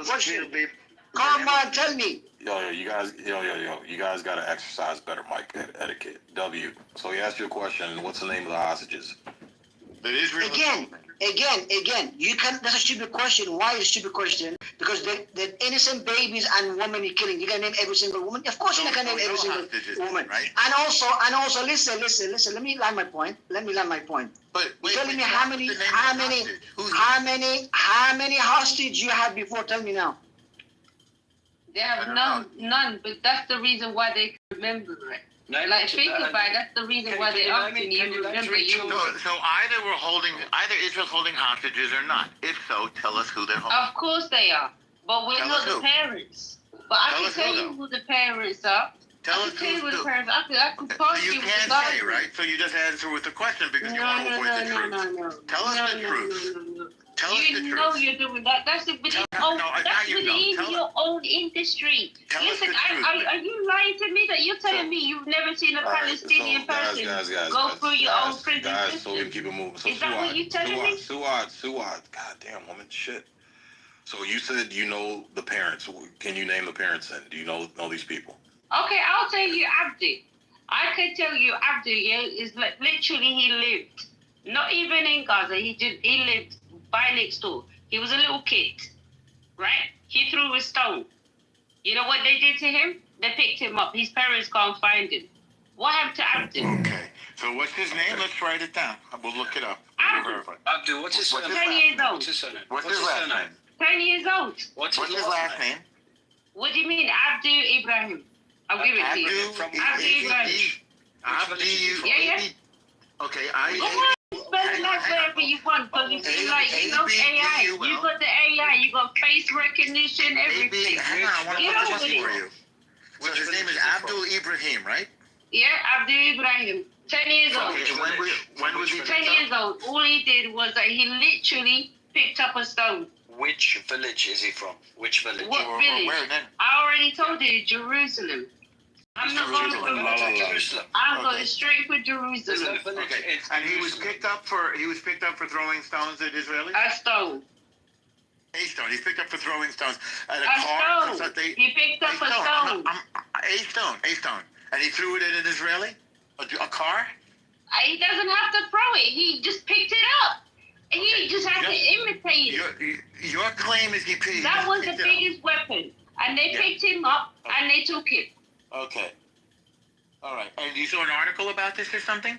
question. Come on, tell me. You guys gotta exercise better mic etiquette. W. So he asked you a question. What's the name of the hostages? Again, you can. That's a stupid question. Why is a stupid question? Because the innocent babies and women you're killing. You can name every single woman. Of course, you can name every single woman. Right? And also, listen. Let me land my point. But wait, telling me how many hostage you had before? Tell me now. They have none. But that's the reason why they remember it. Like, think about it, that's the reason why they often you remember you. So either Israel's holding hostages or not. If so, tell us who they're holding. Of course they are. But we're not the parents. But I can tell you who the parents are. Tell us who the parents are. I can post you can't say, right? So you just answer with the question because you want to avoid the truth. No. Tell us the truth. Tell us the truth. You know you're doing that. That's within your own industry. Listen, are you lying to me that you're telling me you've never seen a Palestinian person go through your own prison system? So we can keep it moving. So is that what you're telling me? Suad. Goddamn woman, shit. So you said you know the parents. Can you name the parents then? Do you know these people? Okay, I'll tell you Abdi. I can tell you Abdi, is like literally he lived. Not even in Gaza, he lived by next door. He was a little kid, right? He threw a stone. You know what they did to him? They picked him up. His parents can't find him. What happened to Abdi? Okay. So what's his name? Let's write it down. We'll look it up. Abdi, what's his surname? 10 years old. What's his surname? What's his last name? 10 years old. What's his last name? What do you mean? Abdi Ibrahim. I'll give it to you. Abdi Ibrahim. Abdi. Okay, Spell it like whatever you want, because you feel like, AI. You got the AI, you got face recognition, everything. Hang on, I want to put this for you. So his name is Abdul Ibrahim, right? Yeah, Abdul Ibrahim. 10 years old. Okay, when was he 10 years old. All he did was that he literally picked up a stone. Which village is he from? Which village? What village? Where then? I already told you, Jerusalem. I'm not going for Jerusalem. I'm going straight for There's no Jerusalem. village. Okay, and he was picked up for throwing stones at Israelis? A stone. A stone. He's picked up for throwing stones at a A car. stone. He picked up a stone. A stone. And he threw it at an Israeli? A car? He doesn't have to throw it. He just picked it up. He just had to imitate it. Your claim is he picked That was the biggest weapon. And they picked him up and they took it. Okay. All right. And you saw an article about this or something?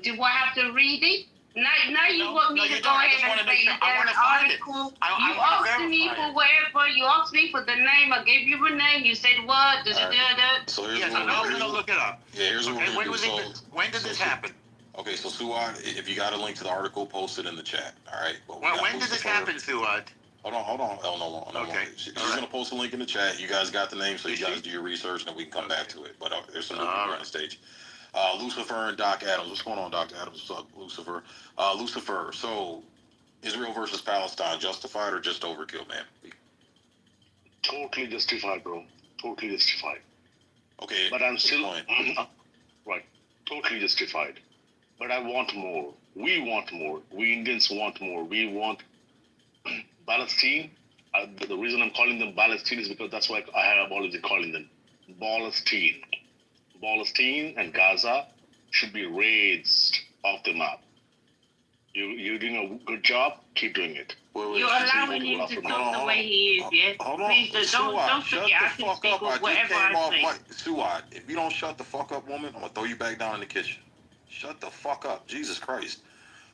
Do I have to read it? Now you want me to go ahead and say there's an article. You asked me for whatever. You asked me for the name. I gave you a name. You said what? So here's I'm going to look it up. Yeah, here's what we're going to do. When did this happen? Okay, so Suad, if you got a link to the article, post it in the chat. All right. When did this happen, Suad? Hold on. No. Okay. She's going to post a link in the chat. You guys got the name, so you guys do your research, and then we can come back to it. But there's some new people on the stage. Lucifer and Doc Adams. What's going on, Dr. Adams? What's up, Lucifer? Lucifer, so Israel versus Palestine, justified or just overkill, man? Totally justified, bro. Totally justified. Okay. But I'm still... right. Totally justified. But I want more. We want more. We Indians want more. We want... Palestine, the reason I'm calling them Palestine is because that's why I have always been calling them Palestine. Palestine and Gaza should be raised off the map. You're doing a good job, keep doing it. You're allowing him to talk the way he is, yeah? Please, don't forget, I can speak of whatever I say. Suad, if you don't shut the fuck up, woman, I'm going to throw you back down in the kitchen. Shut the fuck up. Jesus Christ.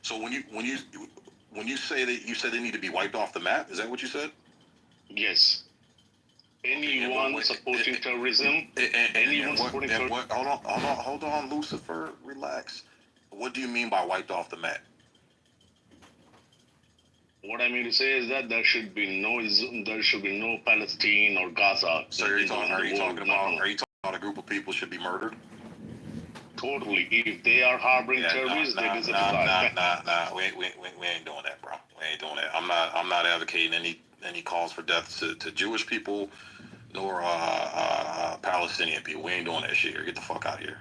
So when you say that, you said they need to be wiped off the map, is that what you said? Yes. Anyone supporting terrorism, anyone supporting terrorism. Hold on, Lucifer, relax. What do you mean by wiped off the map? What I mean to say is that there should be no Palestine or Gaza. So are you talking about a group of people should be murdered? Totally. If they are harboring terrorists, they deserve to die. Nah. We ain't doing that, bro. We ain't doing that. I'm not advocating any calls for death to Jewish people nor Palestinian people. We ain't doing that shit here. Get the fuck out of here.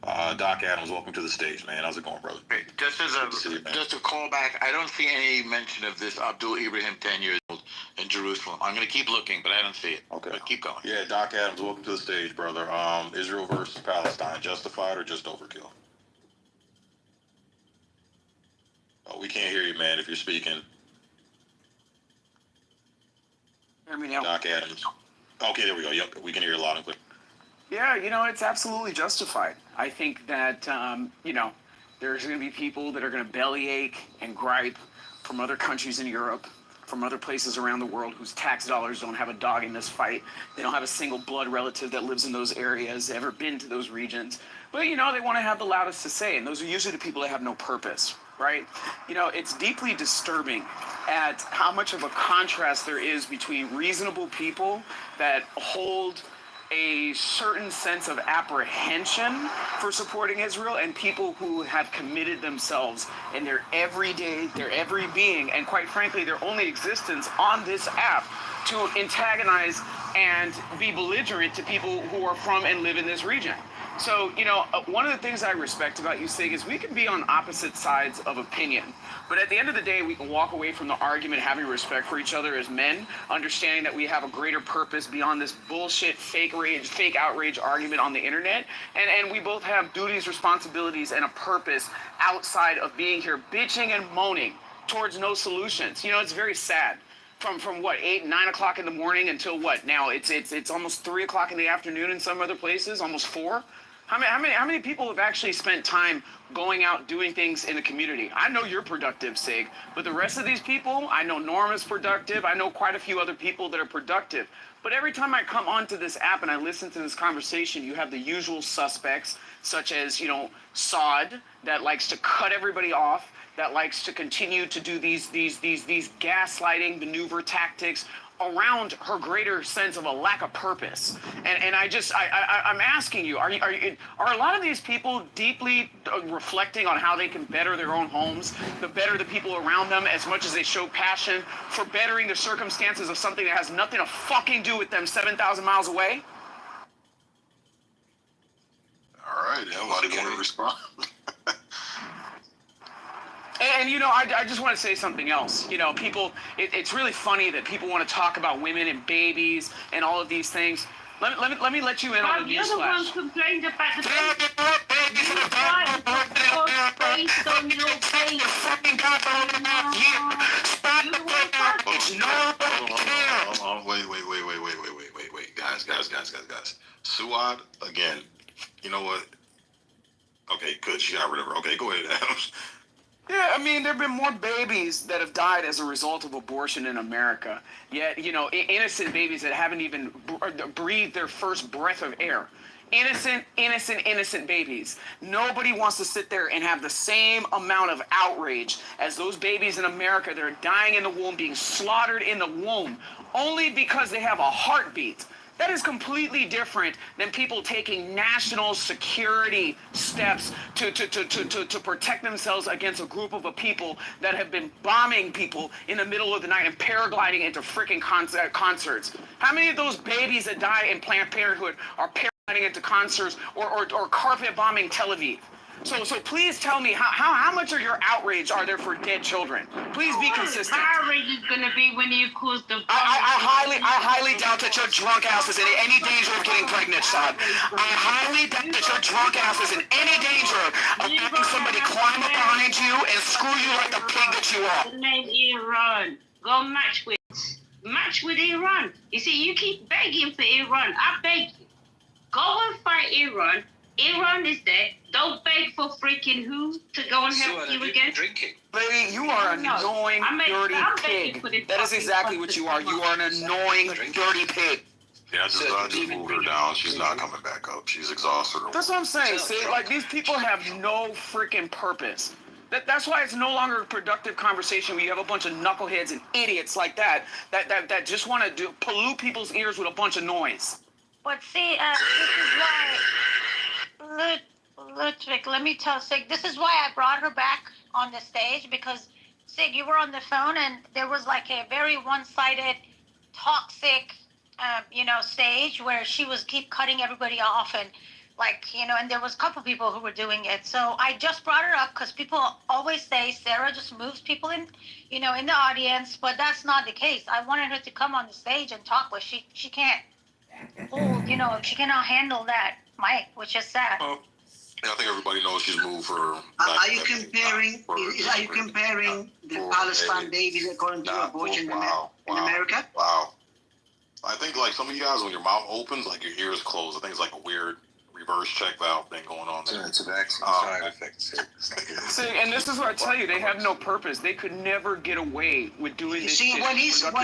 Doc Adams, welcome to the stage, man. How's it going, brother? Great. Just to call back, I don't see any mention of this Abdul Ibrahim 10 years old in Jerusalem. I'm going to keep looking, but I don't see it. Okay. But keep going. Yeah, Doc Adams, welcome to the stage, brother. Israel versus Palestine, justified or just overkill? Oh, we can't hear you, man, if you're speaking. Hear me now? Doc Adams. Okay, there we go. Yep, we can hear you loud and clear. Yeah, it's absolutely justified. I think that, there's going to be people that are going to bellyache and gripe from other countries in Europe, from other places around the world whose tax dollars don't have a dog in this fight. They don't have a single blood relative that lives in those areas, ever been to those regions. But, they want to have the loudest to say, and those are usually the people that have no purpose, right? It's deeply disturbing at how much of a contrast there is between reasonable people that hold a certain sense of apprehension for supporting Israel and people who have committed themselves in their everyday, their every being, and quite frankly, their only existence on this app to antagonize and be belligerent to people who are from and live in this region. So, one of the things I respect about you, Sig, is we can be on opposite sides of opinion. But at the end of the day, we can walk away from the argument having respect for each other as men, understanding that we have a greater purpose beyond this bullshit, fake outrage argument on the internet. And we both have duties, responsibilities, and a purpose outside of being here bitching and moaning towards no solutions. It's very sad. From what, 8, 9 o'clock in the morning until what? Now it's almost 3 o'clock in the afternoon in some other places, almost 4. How many people have actually spent time going out doing things in the community? I know you're productive, Sig, but the rest of these people, I know Norm is productive. I know quite a few other people that are productive. But every time I come onto this app and I listen to this conversation, you have the usual suspects, such as, Saud, that likes to cut everybody off, that likes to continue to do these gaslighting maneuver tactics around her greater sense of a lack of purpose. And I'm asking you, are a lot of these people deeply reflecting on how they can better their own homes, better the people around them, as much as they show passion for bettering the circumstances of something that has nothing to fucking do with them 7,000 miles away? All right, anybody want to respond? And I just want to say something else. People, it's really funny that people want to talk about women and babies and all of these things. Let me let you in on the newsflash. You're the one complained about the baby. You tried to put face on your face. Wait. Guys. Suad, again, you know what? Okay, good. She got rid of her. Okay, go ahead, Adams. Yeah, there have been more babies that have died as a result of abortion in America. Yet, innocent babies that haven't even breathed their first breath of air. Innocent babies. Nobody wants to sit there and have the same amount of outrage as those babies in America that are dying in the womb, being slaughtered in the womb, only because they have a heartbeat. That is completely different than people taking national security steps to protect themselves against a group of people that have been bombing people in the middle of the night and paragliding into freaking concerts. How many of those babies that die in Planned Parenthood are paragliding into concerts or carpet bombing Tel Aviv? So please tell me how much of your outrage are there for dead children? Please be consistent. Outrage is going to be when you cause the. I highly doubt that your drunk ass is in any danger of getting pregnant, son. I highly doubt that your drunk ass is in any danger of having somebody climb up behind you and screw you like the pig that you are. The name Iran. Go match with Iran. You see, you keep begging for Iran. I beg you. Go and fight Iran. Iran is there. Don't beg for freaking who to go and help you again. Drinking. Lady, you are an annoying, dirty pig. That is exactly what you are. You are an annoying, dirty pig. Yeah, I just moved her down. She's not coming back up. She's exhausted. That's what I'm saying. See, like, these people have no freaking purpose. That's why it's no longer a productive conversation where you have a bunch of knuckleheads and idiots like that just want to pollute people's ears with a bunch of noise. But see, this is why, Ludwig, let me tell Sig, this is why I brought her back on the stage, because, Sig, you were on the phone and there was like a very one-sided, toxic, stage where she was keep cutting everybody off and like, and there was a couple people who were doing it. So I just brought it up because people always say Sarah just moves people in, in the audience, but that's not the case. I wanted her to come on the stage and talk, but she can't hold, she cannot handle that mic, which is sad. Yeah, I think everybody knows she's moved for. Are you comparing? Are you comparing the Palestine babies according to abortion in America? Wow. I think like some of you guys, when your mouth opens, like your ears close. I think it's like a weird reverse check valve thing going on there. It's a vaccine side effect. See, and this is what I tell you, they have no purpose. They could never get away with doing this. See, when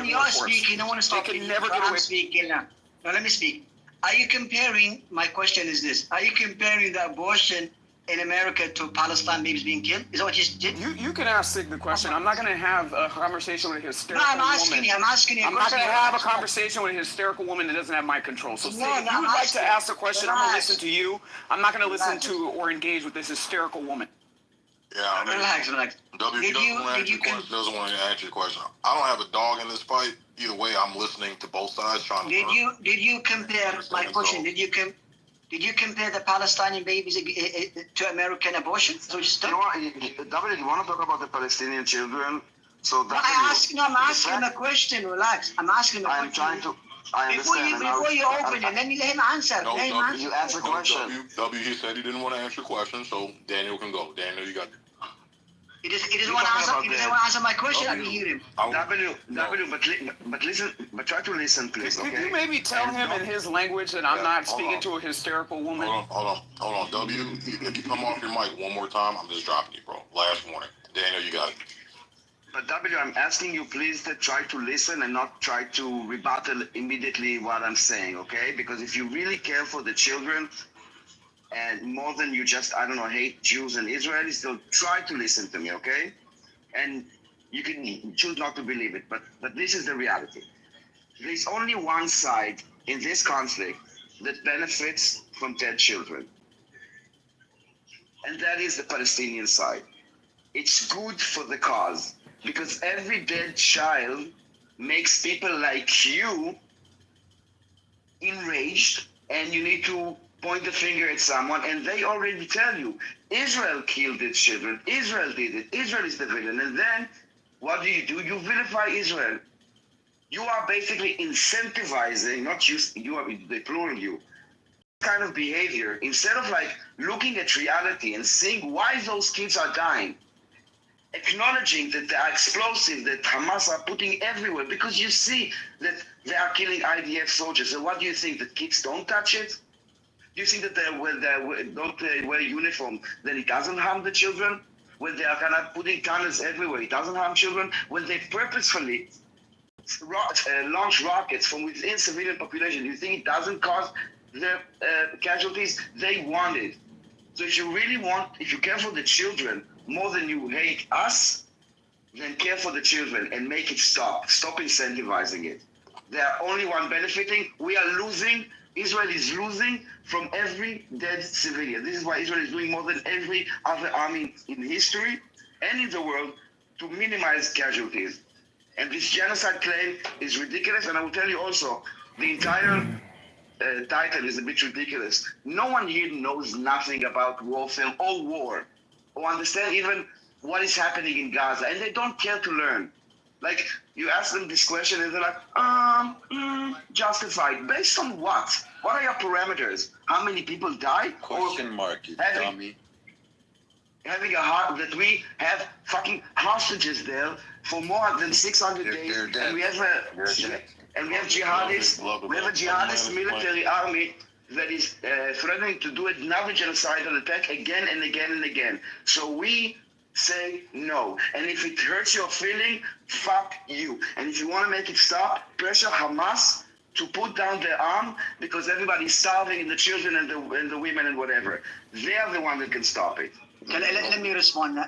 you're speaking, I want to stop. They could never get away. Speaking now. Now let me speak. Are you comparing? My question is this: are you comparing the abortion in America to Palestine babies being killed? Is that what you did? You can ask Sig the question. I'm not going to have a conversation with a hysterical woman. No, I'm asking you. I'm asking you. I'm not going to have a conversation with a hysterical woman that doesn't have my control. So, Sig, if you would like to ask a question, I'm going to listen to you. I'm not going to listen to or engage with this hysterical woman. Yeah, I mean, relax. W doesn't want to answer your question. I don't have a dog in this fight. Either way, I'm listening to both sides trying to. Did you compare? My question: Did you compare the Palestinian babies to American abortion? So David, you want to talk about the Palestinian children? So I'm asking him a question. Relax. I'm asking him a question. I understand. Before you open it, let him answer. No, you answer the question. W, he said he didn't want to answer your question, so Daniel can go. Daniel, you got it. He doesn't want to answer my question. I can hear him. But listen, but try to listen, please. Could you maybe tell him in his language that I'm not speaking to a hysterical woman? Hold on. W, if you come off your mic one more time, I'm just dropping you, bro. Last warning. Daniel, you got it. But W, I'm asking you please to try to listen and not try to rebuttal immediately what I'm saying, okay? Because if you really care for the children, and more than you just, hate Jews and Israelis, so try to listen to me, okay? And you can choose not to believe it, but this is the reality. There's only one side in this conflict that benefits from dead children. And that is the Palestinian side. It's good for the cause, because every dead child makes people like you enraged, and you need to point the finger at someone, and they already tell you, Israel killed its children, Israel did it, Israel is the villain. And then, what do? You vilify Israel. You are basically incentivizing, not you are the plural you, kind of behavior, instead of looking at reality and seeing why those kids are dying, acknowledging that they are explosive, that Hamas are putting everywhere, because you see that they are killing IDF soldiers. And what do you think, that kids don't touch it? Do you think that they don't wear uniform, that it doesn't harm the children? When they are kind of putting tunnels everywhere, it doesn't harm children? When they purposefully launch rockets from within civilian population, do you think it doesn't cause the casualties? They want it. So if you care for the children more than you hate us, then care for the children and make it stop. Stop incentivizing it. They are only one benefiting. We are losing. Israel is losing from every dead civilian. This is why Israel is doing more than every other army in history and in the world to minimize casualties. And this genocide claim is ridiculous. And I will tell you also, the entire title is a bit ridiculous. No one here knows nothing about warfare or war, or understand even what is happening in Gaza, and they don't care to learn. You ask them this question and they're like, justified. Based on what? What are your parameters? How many people die? Question mark, you dummy. Having that we have fucking hostages there for more than 600 days, and we have jihadists. We have a jihadist military army that is threatening to do another genocidal attack again and again and again. So we say no. And if it hurts your feeling, fuck you. And if you want to make it stop, pressure Hamas to put down their arm, because everybody's starving, and the children and the women and whatever. They are the one that can stop it. Let me respond.